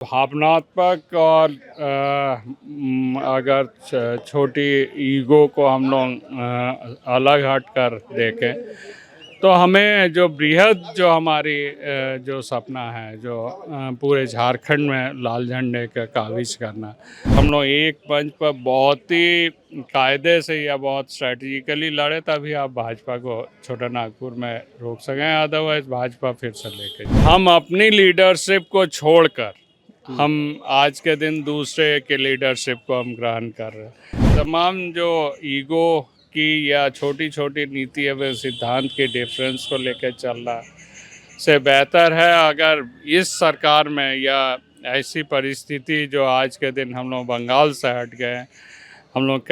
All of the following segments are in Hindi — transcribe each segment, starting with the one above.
भावनात्मक और अगर छोटी ईगो को हम लोग अलग हट कर देखें तो हमें जो बृहद जो हमारी जो सपना है जो पूरे झारखंड में लाल झंडे का काबिज करना, हम लोग एक मंच पर बहुत ही कायदे से या बहुत स्ट्रेटजिकली लड़े तभी आप भाजपा को छोटा नागपुर में रोक सकें, अदरवाइज भाजपा फिर से लेके हम अपनी लीडरशिप को छोड़कर हम आज के दिन दूसरे के लीडरशिप को हम ग्रहण कर रहे हैं। तमाम जो ईगो की या छोटी छोटी नीति एवं सिद्धांत के डिफरेंस को लेकर चलना से बेहतर है अगर इस सरकार में या ऐसी परिस्थिति जो आज के दिन हम लोग बंगाल से हट गए, हम लोग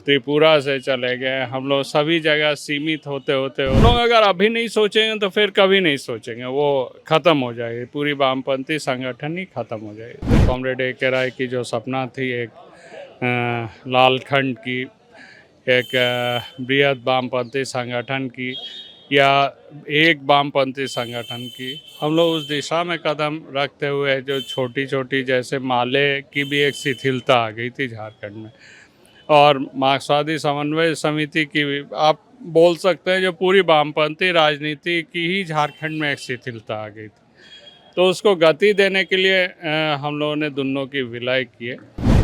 त्रिपुरा से चले गए, हम लोग सभी जगह सीमित होते होते हम लोग अगर अभी नहीं सोचेंगे तो फिर कभी नहीं सोचेंगे, वो ख़त्म हो जाएगी, पूरी वामपंथी संगठन ही ख़त्म हो जाएगी। Comrade A K. राय की जो सपना थी एक लालखंड की, एक बृहद वामपंथी संगठन की या एक वामपंथी संगठन की, हम लोग उस दिशा में कदम रखते हुए जो छोटी छोटी जैसे माले की भी एक शिथिलता आ गई थी झारखंड में, और मार्क्सवादी समन्वय समिति की भी आप बोल सकते हैं जो पूरी वामपंथी राजनीति की ही झारखंड में एक शिथिलता आ गई थी, तो उसको गति देने के लिए हम लोगों ने दोनों की विलय किए।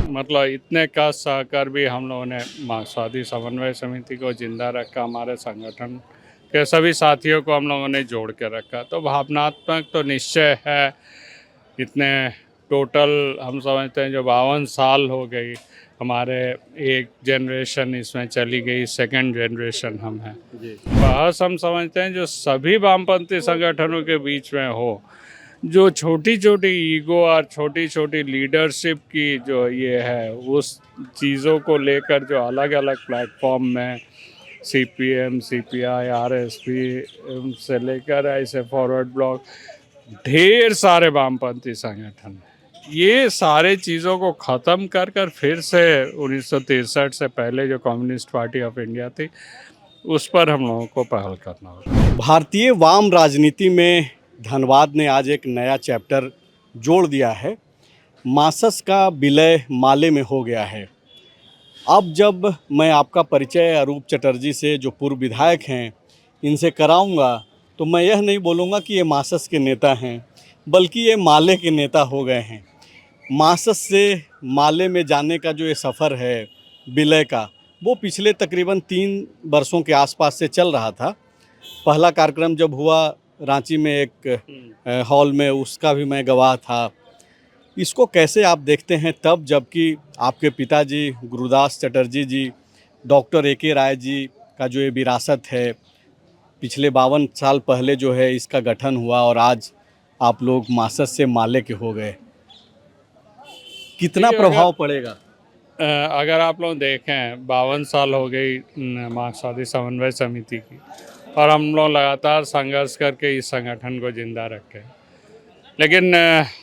मतलब इतने कष्ट सहकर भी हम लोगों ने मार्क्सवादी समन्वय समिति को जिंदा रखा, हमारे संगठन के सभी साथियों को हम लोगों ने जोड़ के रखा। तो भावनात्मक तो निश्चय है, इतने टोटल हम समझते हैं जो 52 साल हो गई, हमारे एक जनरेशन इसमें चली गई, सेकंड जनरेशन हम हैं। बहस हम समझते हैं जो सभी वामपंथी संगठनों के बीच में हो, जो छोटी छोटी ईगो और छोटी छोटी लीडरशिप की जो ये है, उस चीज़ों को लेकर जो अलग अलग प्लेटफॉर्म में CPM, CPI, RSP से लेकर ऐसे फॉरवर्ड ब्लॉक ढेर सारे वामपंथी संगठन, ये सारे चीज़ों को ख़त्म कर कर फिर से 1963 से पहले जो कम्युनिस्ट पार्टी ऑफ इंडिया थी उस पर हम लोगों को पहल करना होगा। भारतीय वाम राजनीति में धनबाद ने आज एक नया चैप्टर जोड़ दिया है। मासस का विलय माले में हो गया है। अब जब मैं आपका परिचय अरूप चटर्जी से, जो पूर्व विधायक हैं, इनसे कराऊंगा तो मैं यह नहीं बोलूँगा कि ये मासस के नेता हैं, बल्कि ये माले के नेता हो गए हैं। मासस से माले में जाने का जो ये सफ़र है विलय का, वो पिछले तकरीबन 3 वर्षों के आसपास से चल रहा था। पहला कार्यक्रम जब हुआ रांची में एक हॉल में, उसका भी मैं गवाह था। इसको कैसे आप देखते हैं तब, जबकि आपके पिताजी गुरुदास चटर्जी जी, डॉक्टर ए.के. राय जी का जो ये विरासत है, पिछले 52 साल पहले जो है इसका गठन हुआ और आज आप लोग मासस से माले के हो गए, कितना प्रभाव पड़ेगा? अगर आप लोग देखें 52 साल हो गई मार्क्सवादी समन्वय समिति की, और हम लोग लगातार संघर्ष करके इस संगठन को जिंदा रखे, लेकिन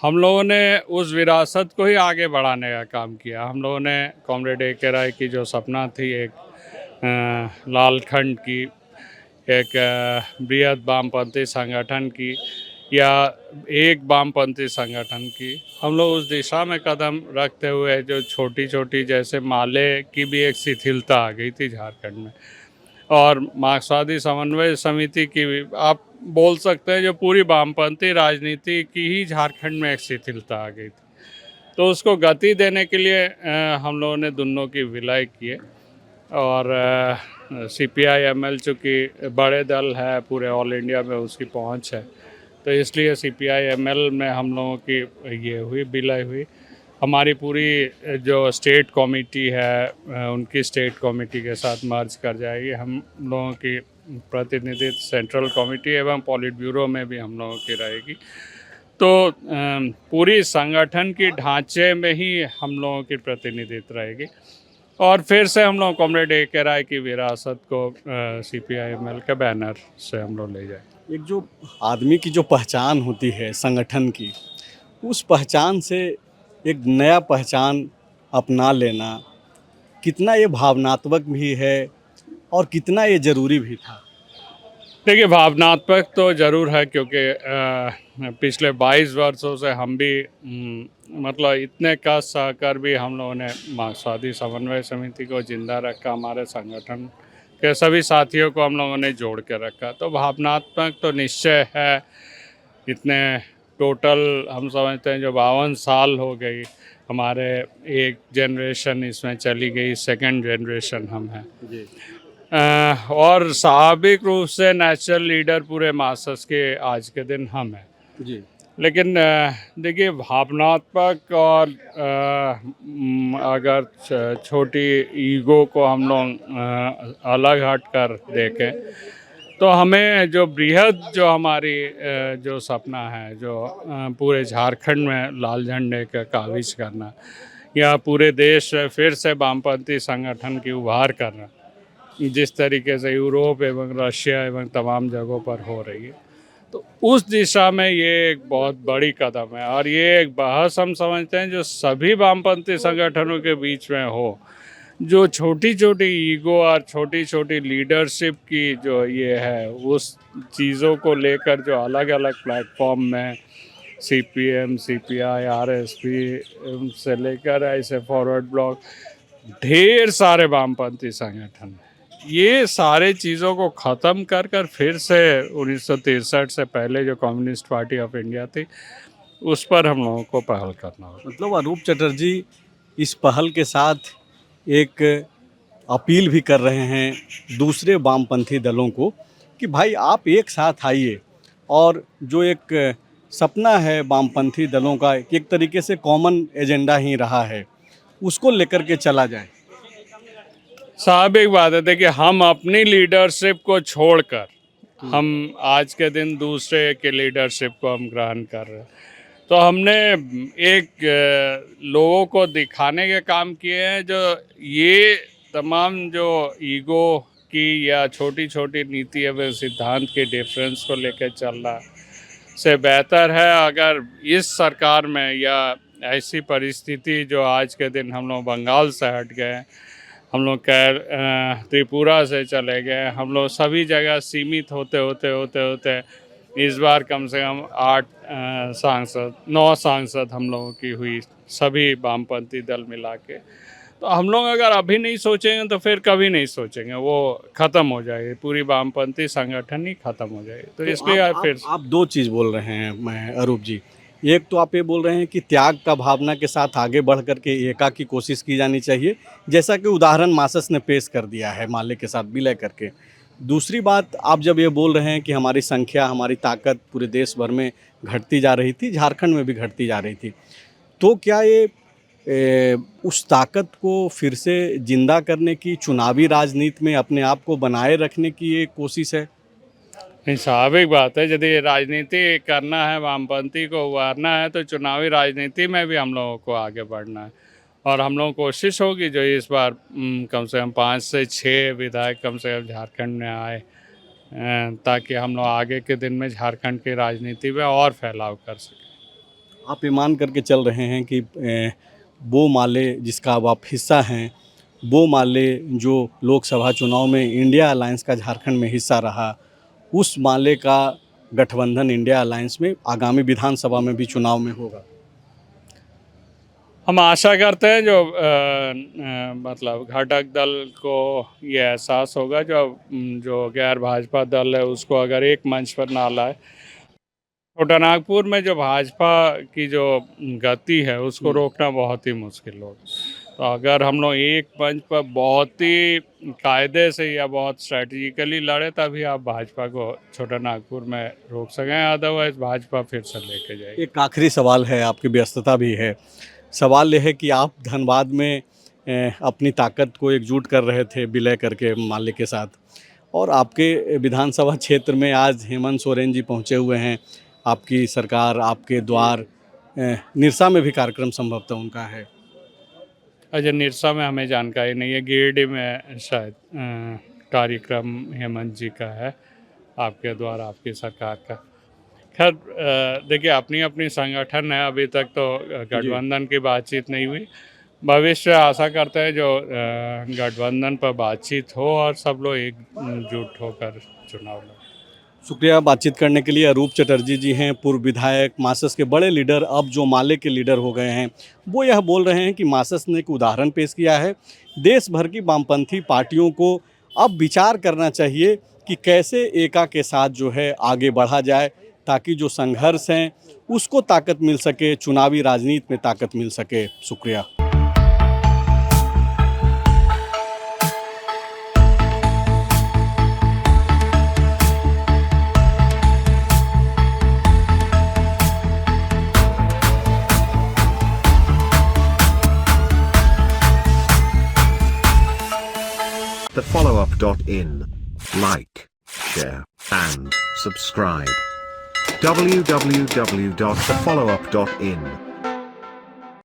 हम लोगों ने उस विरासत को ही आगे बढ़ाने का काम किया। हम लोगों ने कॉमरेड ए.के. राय की जो सपना थी एक लालखंड की, एक बृहद वामपंथी संगठन की या एक वामपंथी संगठन की, हम लोग उस दिशा में कदम रखते हुए जो छोटी छोटी जैसे माले की भी एक शिथिलता आ गई थी झारखंड में, और मार्क्सवादी समन्वय समिति की भी आप बोल सकते हैं जो पूरी वामपंथी राजनीति की ही झारखंड में एक शिथिलता आ गई थी, तो उसको गति देने के लिए हम लोगों ने दोनों की विलय किए। और CPI-ML चूँकि बड़े दल है, पूरे ऑल इंडिया में उसकी पहुंच है, तो इसलिए CPI-ML में हम लोगों की ये हुई विलय हुई। हमारी पूरी जो स्टेट कमेटी है उनकी स्टेट कमेटी के साथ मर्ज कर जाएगी। हम लोगों की प्रतिनिधित्व सेंट्रल कमेटी एवं पॉलिट ब्यूरो में भी हम लोगों की रहेगी, तो पूरी संगठन की ढांचे में ही हम लोगों की प्रतिनिधित्व रहेगी, और फिर से हम लोग कॉमरेड ए.के. राय की विरासत को CPI-ML के बैनर से हम लोग ले जाए। एक जो आदमी की जो पहचान होती है संगठन की, उस पहचान से एक नया पहचान अपना लेना कितना ये भावनात्मक भी है और कितना ये ज़रूरी भी था? देखिए, भावनात्मक तो ज़रूर है, क्योंकि पिछले 22 वर्षों से हम भी मतलब इतने कष्ट सहकर भी हम लोगों ने मार्क्सवादी समन्वय समिति को जिंदा रखा, हमारे संगठन के सभी साथियों को हम लोगों ने जोड़ के रखा। तो भावनात्मक तो निश्चय है। इतने टोटल हम समझते हैं जो 52 साल हो गई, हमारे एक जनरेशन इसमें चली गई, सेकंड जनरेशन हम हैं। जी और स्वाभाविक रूप से नेचुरल लीडर पूरे मास्टर्स के आज के दिन हम हैं। जी लेकिन देखिए, भावनात्मक और अगर छोटी ईगो को हम लोग अलग हट कर देखें, तो हमें जो बृहद जो हमारी जो सपना है, जो पूरे झारखंड में लाल झंडे का काबिज करना, या पूरे देश में फिर से वामपंथी संगठन की उभार करना, जिस तरीके से यूरोप एवं रशिया एवं तमाम जगहों पर हो रही है, तो उस दिशा में ये एक बहुत बड़ी कदम है। और ये एक बहस हम समझते हैं जो सभी वामपंथी संगठनों के बीच में हो, जो छोटी छोटी ईगो और छोटी छोटी लीडरशिप की जो ये है, उस चीज़ों को लेकर जो अलग अलग प्लेटफॉर्म में CPM, CPI, RSP से लेकर ऐसे फॉरवर्ड ब्लॉक, ढेर सारे वामपंथी संगठन हैं। ये सारे चीज़ों को ख़त्म कर कर फिर से 1963 से पहले जो कम्युनिस्ट पार्टी ऑफ इंडिया थी, उस पर हम लोगों को पहल करना होगा। मतलब अनूप चटर्जी इस पहल के साथ एक अपील भी कर रहे हैं दूसरे वामपंथी दलों को कि भाई आप एक साथ आइए और जो एक सपना है वामपंथी दलों का, एक तरीके से कॉमन एजेंडा ही रहा है, उसको लेकर के चला जाए। स्वाभाविक बात है, देखिए, हम अपनी लीडरशिप को छोड़कर हम आज के दिन दूसरे के लीडरशिप को हम ग्रहण कर रहे हैं। तो हमने एक लोगों को दिखाने के काम किए हैं, जो ये तमाम जो ईगो की या छोटी छोटी नीति एवं सिद्धांत के डिफरेंस को लेकर चलना से बेहतर है अगर इस सरकार में या ऐसी परिस्थिति जो आज के दिन हम लोग बंगाल से हट गए, हम लोग त्रिपुरा से चले गए, हम लोग सभी जगह सीमित होते होते होते होते इस बार कम से कम 9 सांसद हम लोगों की हुई, सभी वामपंथी दल मिला के। तो हम लोग अगर अभी नहीं सोचेंगे तो फिर कभी नहीं सोचेंगे, वो ख़त्म हो जाएगी, पूरी वामपंथी संगठन ही ख़त्म हो जाएगी। तो इसलिए आप दो चीज़ बोल रहे हैं मैं अरूप जी। एक तो आप ये बोल रहे हैं कि त्याग का भावना के साथ आगे बढ़ करके एका की कोशिश की जानी चाहिए, जैसा कि उदाहरण मासस ने पेश कर दिया है माले के साथ विलय करके। दूसरी बात, आप जब ये बोल रहे हैं कि हमारी संख्या, हमारी ताकत पूरे देश भर में घटती जा रही थी, झारखंड में भी घटती जा रही थी, तो क्या ये उस ताकत को फिर से जिंदा करने की, चुनावी राजनीति में अपने आप को बनाए रखने की ये कोशिश है? नहीं, स्वाभाविक बात है, यदि राजनीति करना है, वामपंथी को उभारना है, तो चुनावी राजनीति में भी हम लोगों को आगे बढ़ना है। और हम लोग कोशिश होगी जो इस बार कम से कम 5 से 6 विधायक कम से कम झारखंड में आए, ताकि हम लोग आगे के दिन में झारखंड की राजनीति में और फैलाव कर सकें। आप ये मान करके चल रहे हैं कि वो माले जिसका अब आप हिस्सा हैं, वो माले जो लोकसभा चुनाव में इंडिया अलायंस का झारखंड में हिस्सा रहा, उस माले का गठबंधन इंडिया अलायंस में आगामी विधानसभा में भी चुनाव में होगा? हम आशा करते हैं जो मतलब घटक दल को ये एहसास होगा, जो गैर भाजपा दल है उसको अगर एक मंच पर ना लाए। छोटा नागपुर में जो भाजपा की जो गति है उसको रोकना बहुत ही मुश्किल होगा। तो अगर हम लोग एक मंच पर बहुत ही कायदे से या बहुत स्ट्रेटजिकली लड़े, तभी आप भाजपा को छोटा नागपुर में रोक सकें, अदरवाइज भाजपा फिर से लेके जाएगी। एक आखिरी सवाल है, आपकी व्यस्तता भी है। सवाल यह है कि आप धनबाद में अपनी ताकत को एकजुट कर रहे थे विलय करके माले के साथ, और आपके विधानसभा क्षेत्र में आज हेमंत सोरेन जी पहुंचे हुए हैं, आपकी सरकार आपके द्वार। निरसा में भी कार्यक्रम संभवतः उनका है। अजय, निरसा में हमें जानकारी नहीं है, गिरिडीह में शायद कार्यक्रम हेमंत जी का है, आपके द्वारा आपकी सरकार का। खैर, देखिए, अपनी अपनी संगठन है, अभी तक तो गठबंधन की बातचीत नहीं हुई। भविष्य आशा करते हैं जो गठबंधन पर बातचीत हो और सब लोग एकजुट होकर चुनाव लड़ें। शुक्रिया बातचीत करने के लिए। अरूप चटर्जी जी हैं, पूर्व विधायक, मासस के बड़े लीडर, अब जो माले के लीडर हो गए हैं। वो यह बोल रहे हैं कि मासस ने एक उदाहरण पेश किया है। देश भर की वामपंथी पार्टियों को अब विचार करना चाहिए कि कैसे एका के साथ जो है आगे बढ़ा जाए, ताकि जो संघर्ष हैं उसको ताकत मिल सके, चुनावी राजनीति में ताकत मिल सके। शुक्रिया। thefollowup.in. Like, share, and subscribe. www.thefollowup.in